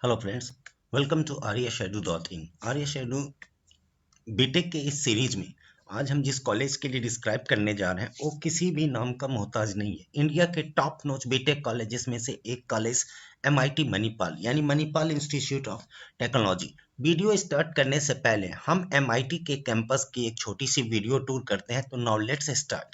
Hello friends, welcome to aryaschedu.in। Aryaschedu BTech के इस series में आज हम जिस कॉलेज के लिए डिस्क्राइब करने जा रहे हैं वो किसी भी नाम का मोहताज नहीं है। इंडिया के टॉप नॉच बीटेक कॉलेजेस में से एक कॉलेज एमआईटी मणिपाल यानी Manipal institute of technology. Video start करने से पहले हम एमआईटी के कैंपस की एक छोटी सी वीडियो टूर करते हैं। तो now let's start.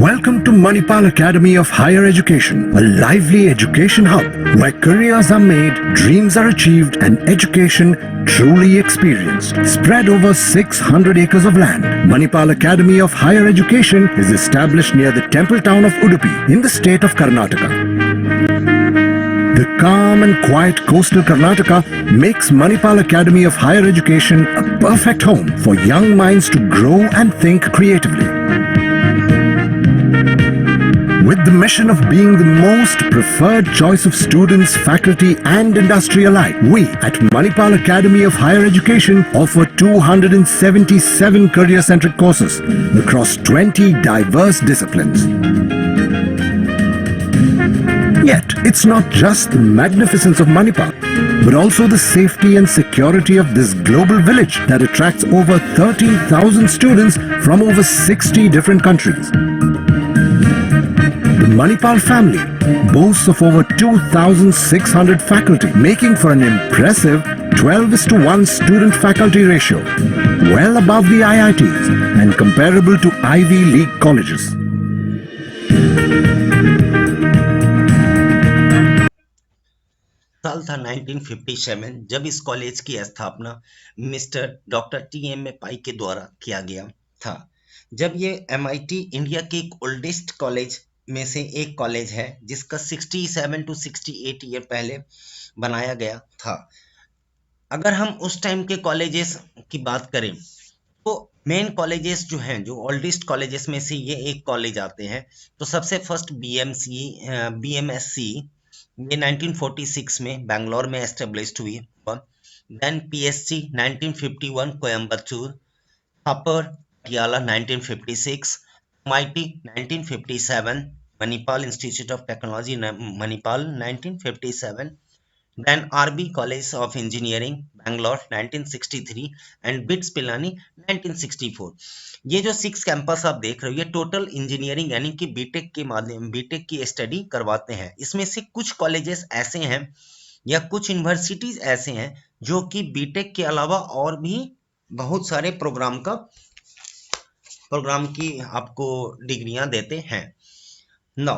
Welcome to Manipal Academy of Higher Education, a lively education hub where careers are made, dreams are achieved, and education truly experienced. Spread over 600 acres of land, Manipal Academy of Higher Education is established near the temple town of Udupi in the state of Karnataka. The calm and quiet coastal Karnataka makes Manipal Academy of Higher Education a perfect home for young minds to grow and think creatively. With the mission of being the most preferred choice of students, faculty and industry alike, we at Manipal Academy of Higher Education offer 277 career-centric courses across 20 diverse disciplines. Yet, it's not just the magnificence of Manipal, but also the safety and security of this global village that attracts over 30,000 students from over 60 different countries. The Manipal family boasts of over 2,600 faculty, making for an impressive 12:1 student-faculty ratio, well above the IITs and comparable to Ivy League colleges. साल था 1957 जब इस college की स्थापना mister doctor TM पाई के द्वारा किया गया था। जब ये एमआईटी इंडिया के एक ओल्डेस्ट कॉलेज में से एक कॉलेज है जिसका 67 to 68 ईयर पहले बनाया गया था। अगर हम उस टाइम के कॉलेजेस की बात करें तो मेन कॉलेजेस जो हैं, जो ओल्डेस्ट कॉलेजेस में से ये एक कॉलेज आते हैं। तो सबसे फर्स्ट बीएमएससी ये 1946 में बेंगलोर में एस्टेब्लिश्ड हुई। Then PSC 1951 Coimbatore, Thapar Patiala 1956, MIT 1957, Manipal institute of technology Manipal 1957, then RB College of Engineering Bangalore 1963 and BITS Pilani 1964। ये जो 6 कैंपस आप देख रहे हो ये टोटल इंजीनियरिंग यानी कि बीटेक के माध्यम बीटेक की स्टडी करवाते हैं। इसमें से कुछ कॉलेजेस ऐसे हैं या कुछ यूनिवर्सिटीज ऐसे हैं जो कि बीटेक के अलावा और भी बहुत सारे प्रोग्राम की आपको डिग्रियां देते हैं। नौ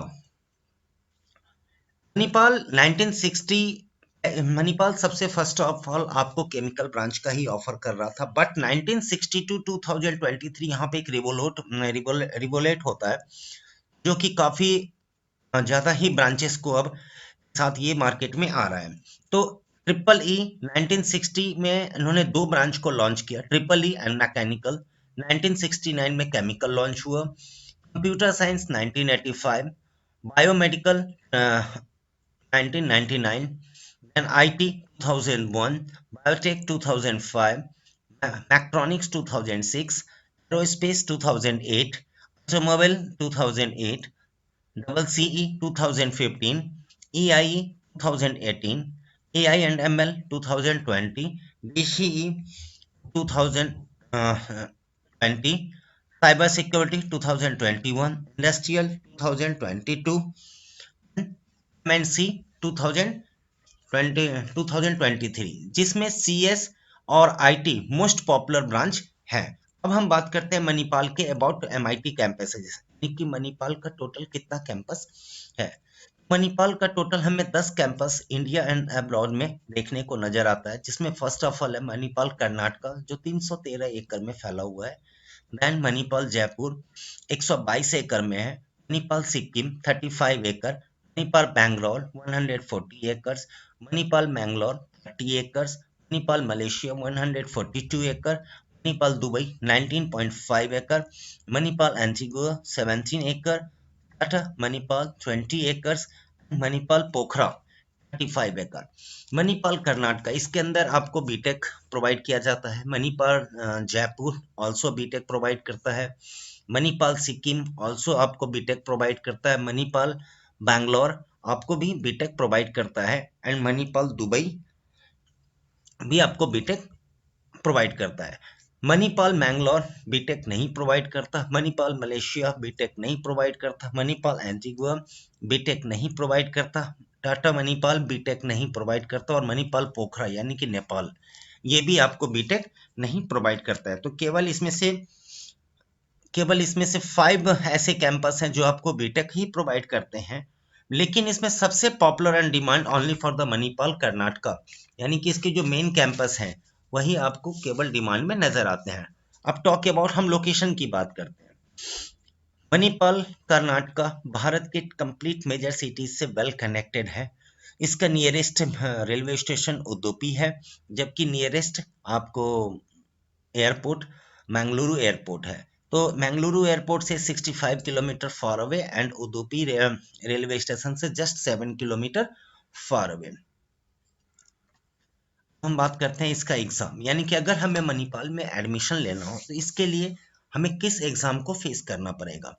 मणिपाल सबसे फर्स्ट ऑफ ऑल आपको केमिकल ब्रांच का ही ऑफर कर रहा था, बट 1962-2023 यहाँ पे एक रिवोलेट होता है जो कि काफी ज्यादा ही ब्रांचेस को अब साथ ये मार्केट में आ रहा है। तो ट्रिपल ई 1960 में इन्होंने 2 ब्रांच को लॉन्च किया, ट्रिपल ई एंड मैकेनिकल। 1969 में केमिकल लॉन्च हुआ, computer science 1985, biomedical 1999, then IT 2001, Biotech 2005, Mechatronics 2006, Aerospace 2008, Automobile 2008, Double CE 2015, EIE 2018, AI and ML 2020, BCE 2020, Cyber Security 2021, Industrial 2022, MNC 2023, जिसमें CS और IT most popular branch है। अब हम बात करते हैं मणिपाल के अबाउट एमआईटी कैंपसेस, यानी कि मणिपाल का टोटल कितना कैंपस है। मणिपाल का टोटल हमें 10 कैंपस इंडिया एंड अब्रॉड में देखने को नजर आता है, जिसमें फर्स्ट ऑफ ऑल है मणिपाल कर्नाटका जो 313 एकड़ में फैला हुआ है। देन मणिपाल जयपुर 122 एकड़ में है। मणिपाल सिक्किम 35 एकड़, Manipal Bangalore 140 acres, Manipal Mangalore 30 acres, Manipal Malaysia 142 एकड़, मणिपाल दुबई 19.5 एकड़, मणिपाल एंटीगुआ 17 एकड़, टाटा मणिपाल 20 एकर्स, मणिपाल पोखरा 35 एकड़। मणिपाल कर्नाटका, इसके अंदर आपको बीटेक प्रोवाइड किया जाता है। Manipal Jaipur also B Tech provide करता है। मणिपाल सिक्किम ऑल्सो आपको बीटेक प्रोवाइड करता है, मणिपाल बैंगलोर आपको भी बीटेक प्रोवाइड करता है, एंड मणिपाल दुबई भी आपको बीटेक प्रोवाइड करता है। मणिपाल मैंगलोर बीटेक नहीं प्रोवाइड करता, मणिपाल मलेशिया बीटेक नहीं प्रोवाइड करता, मणिपाल एंटीगुआ बीटेक नहीं प्रोवाइड करता, टाटा मणिपाल बीटेक नहीं प्रोवाइड करता, और मणिपाल पोखरा यानी कि नेपाल ये भी आपको बीटेक नहीं प्रोवाइड करता है। तो केवल इसमें से 5 ऐसे कैंपस हैं जो आपको बीटेक ही प्रोवाइड करते हैं, लेकिन इसमें सबसे popular and demand only for the Manipal Karnataka, यानी कि इसके जो मेन कैंपस हैं वही आपको केवल डिमांड में नजर आते हैं। अब टॉक अबाउट हम लोकेशन की बात करते हैं। मणिपाल कर्नाटका भारत के कंप्लीट मेजर सिटीज से वेल कनेक्टेड है। इसका नियरेस्ट रेलवे स्टेशन उडुपी है, जबकि नियरेस्ट आपको एयरपोर्ट मंगलुरु एयरपोर्ट है। तो मंगलुरु एयरपोर्ट से 65 kilometre far away and Udupi railway station से जस्ट 7 किलोमीटर फार अवे। हम बात करते हैं इसका एग्जाम, यानी कि अगर हमें मणिपाल में एडमिशन लेना हो तो इसके लिए हमें किस एग्जाम को फेस करना पड़ेगा।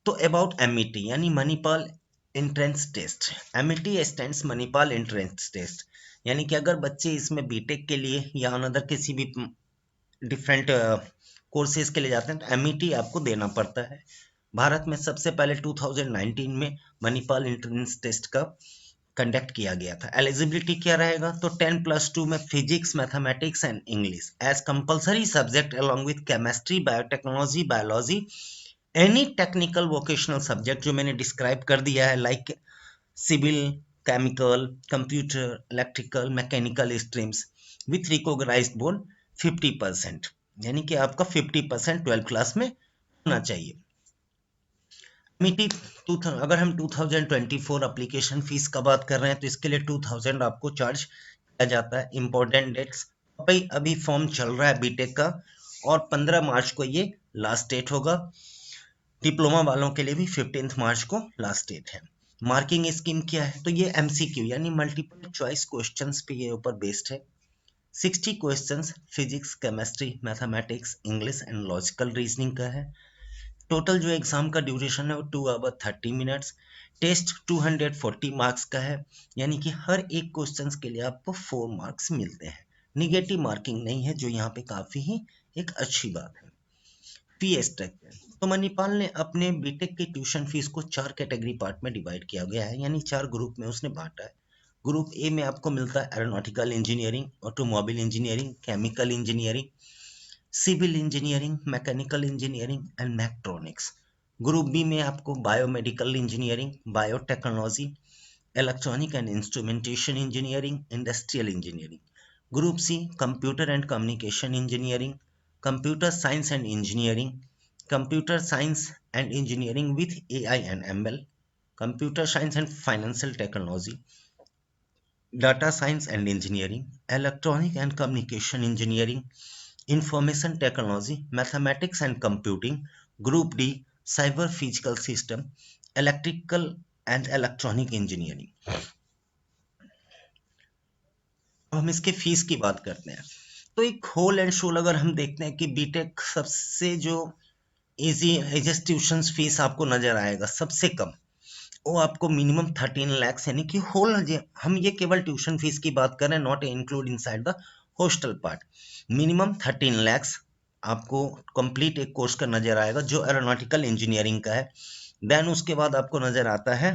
तो अबाउट एमईटी यानी Manipal entrance test. MET stands Manipal entrance test, यानी कि अगर बच्चे इसमें बीटेक के लिए या अनदर किसी भी डिफरेंट कोर्सेज के लिए जाते हैं तो एमईटी आपको देना पड़ता है। भारत में सबसे पहले 2019 में मणिपाल एंट्रेंस टेस्ट का कंडक्ट किया गया था। एलिजिबिलिटी क्या रहेगा, तो 10+2 में physics mathematics and English as compulsory subject along with chemistry biotechnology biology any technical vocational subject जो मैंने डिस्क्राइब कर दिया है, like civil chemical computer electrical mechanical streams with recognised board 50%, यानी कि आपका 50% 12th क्लास में होना चाहिए। एमईटी अगर हम 2024 एप्लीकेशन फीस का बात कर रहे हैं तो इसके लिए 2000 आपको चार्ज किया जाता है। इंपॉर्टेंट डेट्स, भाई अभी फॉर्म चल रहा है बीटेक का और 15 मार्च को ये लास्ट डेट होगा। डिप्लोमा वालों के लिए भी 15 मार्च को लास्ट डेट है। मार्किंग स्कीम क्या है, तो ये एमसीक्यू यानी मल्टीपल चॉइस क्वेश्चंस पे ये ऊपर बेस्ड है। 60 questions physics chemistry mathematics English and logical reasoning का है। टोटल जो एग्जाम का ड्यूरेशन है वो 2 आवर 30 मिनट्स। टेस्ट 240 मार्क्स का है, यानी कि हर एक क्वेश्चंस के लिए आपको 4 मार्क्स मिलते हैं। निगेटिव मार्किंग नहीं है, जो यहाँ पे काफी ही एक अच्छी बात है। फी स्ट्रक्चर, तो मणिपाल ने अपने बीटेक की ट्यूशन फीस को 4 कैटेगरी पार्ट में डिवाइड किया गया है, यानी 4 ग्रुप में उसने बांटा है। ग्रुप ए में आपको मिलता है aeronautical engineering, automobile engineering, chemical engineering, civil engineering, mechanical engineering and mechatronics. Group B में आपको biomedical engineering, biotechnology, electronic and instrumentation engineering, industrial engineering. Group C computer and communication engineering, computer science and engineering, computer science and engineering with AI and ML, computer science and financial technology, data science and engineering, electronic and communication engineering, information technology, mathematics and computing. Group D cyber physical system, electrical and electronic engineering. हम इसके fees की बात करते हैं, तो एक whole and शोल अगर हम देखते हैं कि बीटेक सबसे जो इजीएस्ट ट्यूशन फीस आपको नजर आएगा सबसे कम, वो आपको मिनिमम 13 लाख, यानी कि होल, हम ये केवल ट्यूशन फीस की बात कर रहे हैं, not include inside the hostel part. Minimum 13 lakh आपको कंप्लीट एक कोर्स का नजर आएगा जो एरोनॉटिकल इंजीनियरिंग का है। देन उसके बाद आपको नजर आता है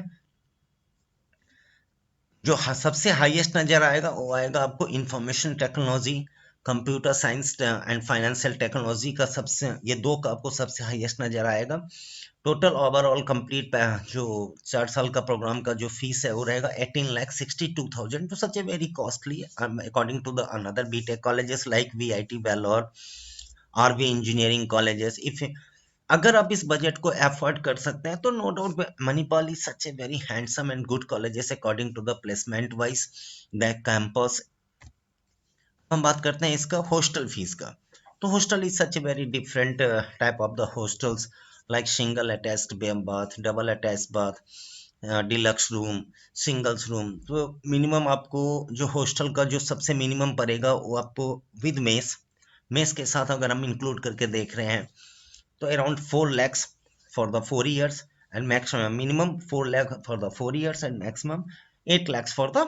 जो सबसे हाईएस्ट नजर आएगा वो आएगा आपको information technology, computer science and financial technology का सबसे, ये दो का आपको सबसे हाईएस्ट नजर आएगा। टोटल ओवरऑल कंप्लीट जो 4 साल का प्रोग्राम का जो फीस है वो रहेगा 18,62,000 to such a very costly according to the another B Tech colleges like VIT Vellore, RV engineering colleges. If अगर आप इस बजट को एफोर्ड कर सकते हैं तो no doubt Manipal is such a very handsome and good colleges according to the placement wise the campus. हम बात करते हैं इसका हॉस्टल फीस का, तो hostel is such a very different type of the hostels like single attached bath, double attached bath, deluxe room, singles room. तो minimum आपको जो हॉस्टल का जो सबसे मिनिमम पड़ेगा वो आपको विद मेस के साथ अगर हम इंक्लूड करके देख रहे हैं तो around 4 lakhs for the 4 years and maximum minimum 4 lakh for the 4 years and maximum 8 lakhs for the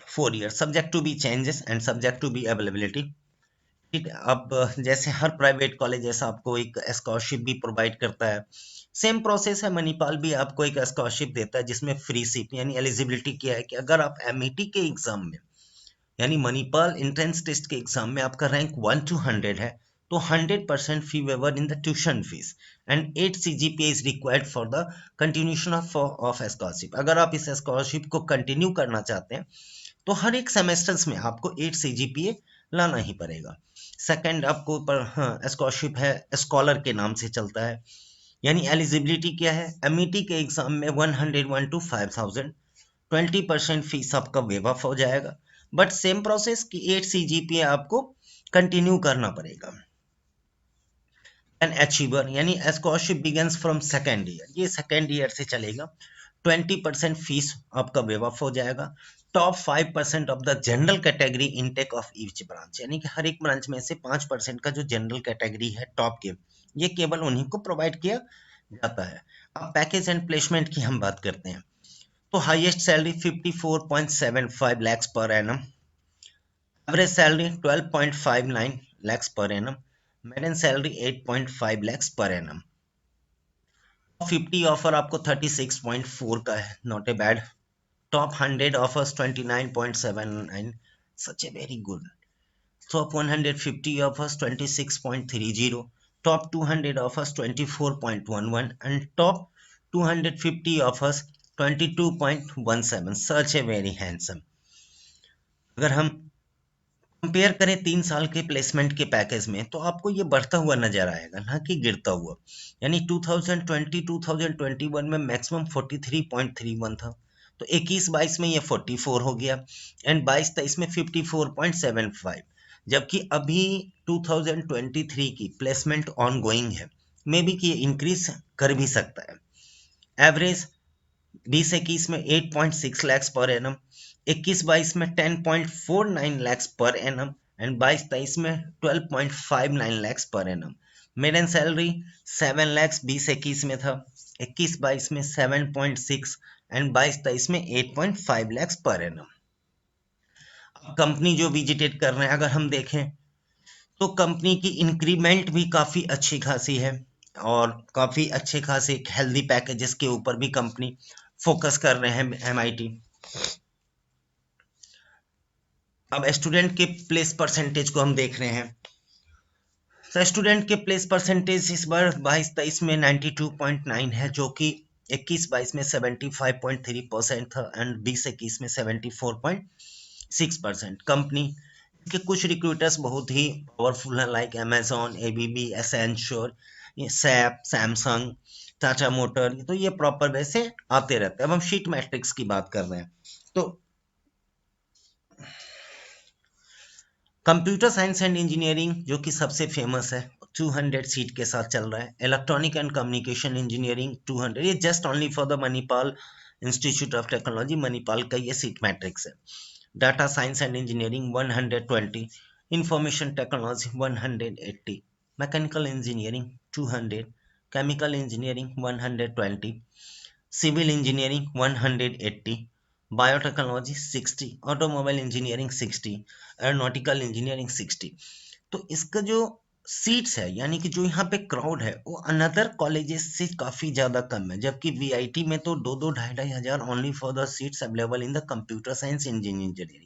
4 years, subject to be changes and subject to be availability. ठीक है, अब जैसे हर प्राइवेट कॉलेज जैसा आपको एक स्कॉलरशिप भी प्रोवाइड करता है, सेम प्रोसेस है, मणिपाल भी आपको एक स्कॉलरशिप देता है जिसमें फ्री सीट यानी एलिजिबिलिटी क्या है कि अगर आप एमईटी के एग्जाम में यानी मणिपाल एंट्रेंस टेस्ट के एग्जाम में आपका रैंक 1 to 100 है तो 100% fee waiver in the tuition fees and 8 CGPA is required for the continuation of scholarship. अगर आप इस स्कॉलरशिप को कंटिन्यू करना चाहते हैं तो हर एक सेमेस्टर्स में आपको 8 CGPA लाना ही पड़ेगा। सेकंड आपको पर स्कॉलरशिप है, स्कॉलर के नाम से चलता है, यानी एलिजिबिलिटी क्या है, एमईटी के एग्जाम में 101 to 5000 20% फीस आपका वेव ऑफ हो जाएगा, बट सेम प्रोसेस कि 8 CGPA आपको कंटिन्यू करना पड़ेगा। एन अचीवर यानी scholarship begins from second year, ये सेकेंड ईयर से चलेगा, 20% फीस आपका वेव ऑफ हो जाएगा। Top 5% of the general category intake of each branch, यानी कि हर एक ब्रांच में से 5% का जो जनरल कैटेगरी है टॉप के, ये केवल उन्हीं को प्रोवाइड किया जाता है। अब पैकेज एंड प्लेसमेंट की हम बात करते हैं तो highest salary 54.75 lakhs per annum, average salary 12.59 lakhs per annum, median salary 8.5 lakhs per annum. 50 offer आपको 36.4 का है, not a bad. Top 100 offers 29.79, such a very good. Top 150 offers 26.30, top 200 offers 24.11 and top 250 offers 22.17, such a very handsome. अगर हम compare करें 3 साल के placement के package में तो आपको ये बढ़ता हुआ नजर आएगा, ना कि गिरता हुआ। यानी 2020-2021 में मैक्सिमम 43.31 था, तो 21-22 में ये 44 हो गया एंड 22-23 में 54.75, जबकि अभी 2023 की प्लेसमेंट ऑन गोइंग है, मे बी कि ये इंक्रीज कर भी सकता है। एवरेज 20-21 में 8.6 lakhs पर एनम, 21-22 में 10.49 lakhs पर एनम एंड 22-23 में 12.59 lakhs per annum. Median salary 7 lakhs 20-21 में था, 21-22 में 7.6 एंड 22-23 में 8.5 lakhs पर एनम। कंपनी जो विजिटेट कर रहे हैं अगर हम देखें तो कंपनी की इंक्रीमेंट भी काफ़ी अच्छी खासी है और काफ़ी अच्छे खासे हेल्दी पैकेजेस के ऊपर भी कंपनी फोकस कर रहे हैं एमआईटी। अब स्टूडेंट के प्लेस परसेंटेज को हम देख रहे हैं तो स्टूडेंट के प्लेस परसेंटेज इस बार 22-23 में 92.9 है, जो कि 21-22 में 75.3% था एंड 20-21 में 74.6%। कंपनी के कुछ रिक्रूटर्स बहुत ही पावरफुल हैं, like Amazon, ABB, Accenture, SAP, Samsung, Tata motor, तो ये प्रॉपर वैसे आते रहते हैं। अब हम शीट मैट्रिक्स की बात कर रहे हैं तो कंप्यूटर साइंस एंड इंजीनियरिंग जो कि सबसे फेमस है 200 सीट के साथ चल रहा है। इलेक्ट्रॉनिक एंड कम्युनिकेशन इंजीनियरिंग 200, ये just only for the Manipal institute of technology, Manipal का ये सीट मैट्रिक्स है। Data science and engineering 120, information technology 180, mechanical engineering 200, chemical engineering 120, civil engineering 180, biotechnology 60, automobile engineering 60, aeronautical engineering 60। तो इसका जो सीट्स है यानी कि जो यहाँ पे क्राउड है वो अनदर कॉलेजेस से काफ़ी ज़्यादा कम है, जबकि वीआईटी में तो 2-2 ढाई हज़ार only for the seats available in the computer science engineering.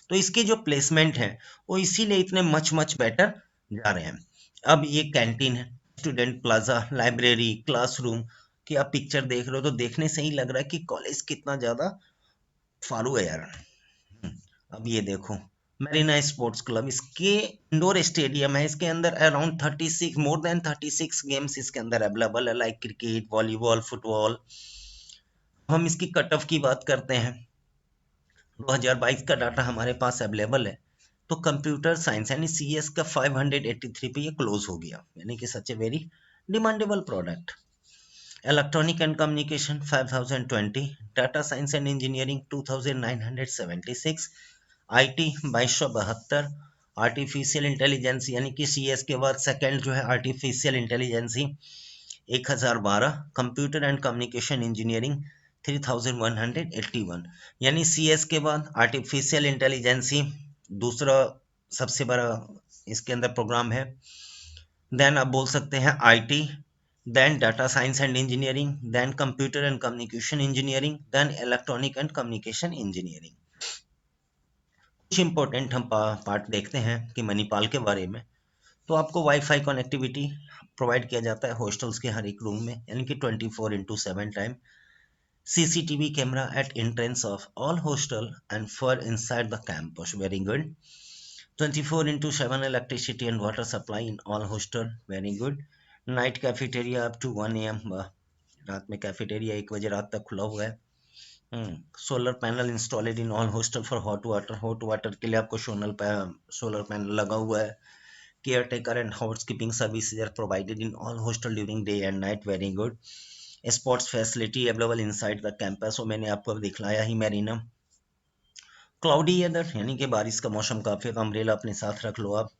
तो इसके जो प्लेसमेंट है वो इसीलिए इतने मच बेटर जा रहे हैं। अब ये कैंटीन है, स्टूडेंट प्लाजा, लाइब्रेरी, क्लासरूम की आप पिक्चर देख रहे हो तो देखने से ही लग रहा है कि कॉलेज कितना ज़्यादा फालू है यार। अब ये देखो मेरीना स्पोर्ट्स क्लब, इसके इंडोर स्टेडियम है, इसके अंदर अराउंड 36 मोर देन 36 गेम्स इसके अंदर अवेलेबल है, लाइक क्रिकेट, वॉलीबॉल, फुटबॉल। हम इसकी कट ऑफ की बात करते हैं, 2022 का डाटा हमारे पास अवेलेबल है, तो कंप्यूटर साइंस यानी सीएस का 583 पे ये क्लोज हो गया, यानी कि such a very demandable product. Electronic and communication 5020, data science and engineering 2976, IT 2272, artificial intelligence यानी कि सीएस के बाद सेकंड जो है artificial intelligence 1012, computer and communication engineering 3181, यानी सीएस के बाद आर्टिफिशियल इंटेलिजेंस दूसरा सबसे बड़ा इसके अंदर प्रोग्राम है। देन आप बोल सकते हैं IT, then data science and engineering, then computer and communication engineering, then electronic and communication engineering. कुछ इंपॉर्टेंट हम पार्ट देखते हैं कि मणिपाल के बारे में। तो आपको वाईफाई कनेक्टिविटी प्रोवाइड किया जाता है हॉस्टल्स के हर एक रूम में, यानी कि 24/7 time. CCTV camera at entrance of all hostel and for inside the campus. Very good. 24/7 electricity and water supply in all hostel. Very good. Night cafeteria up to 1 AM. रात में cafeteria 1 बजे रात तक खुला हुआ है। Solar panel installed in all hostel for hot water के लिए आपको सोलर पैनल लगा हुआ है। Caretaker and housekeeping services are provided in all hostel during day and night. Very good. Sports facility available inside the campus, वो मैंने आपको अब दिखलाया ही मैरीना। क्लाउडी वेदर यानी कि बारिश का मौसम काफी, अम्ब्रेला अपने साथ रख लो आप।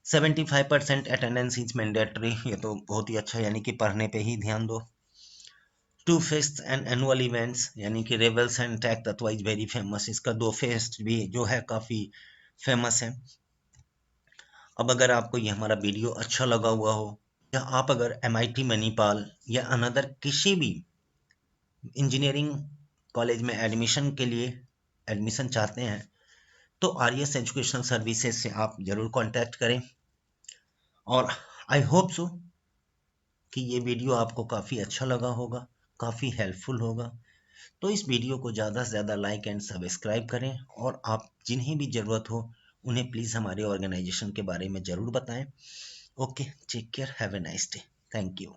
75% अटेंडेंस इज मैंडेटरी, ये तो बहुत ही अच्छा, यानी कि पढ़ने पे ही ध्यान दो। 2 फेस्ट एंड एनुअल इवेंट्स, यानी कि rebels and tech Tattva is very famous, इसका 2 फेस्ट भी जो है काफी फेमस है। अब अगर आपको ये हमारा वीडियो अच्छा लगा हुआ हो, या आप अगर MIT मणिपाल या अनदर किसी भी इंजीनियरिंग कॉलेज में एडमिशन के लिए एडमिशन चाहते हैं, तो RS एजुकेशनल सर्विसेज से आप जरूर कांटेक्ट करें। और आई होप सो कि ये वीडियो आपको काफ़ी अच्छा लगा होगा, काफ़ी हेल्पफुल होगा। तो इस वीडियो को ज़्यादा से ज़्यादा लाइक एंड सब्सक्राइब करें, और आप जिन्हें भी ज़रूरत हो उन्हें प्लीज़ हमारे ऑर्गेनाइजेशन के बारे में ज़रूर बताएं। Okay, take care, have a nice day, thank you.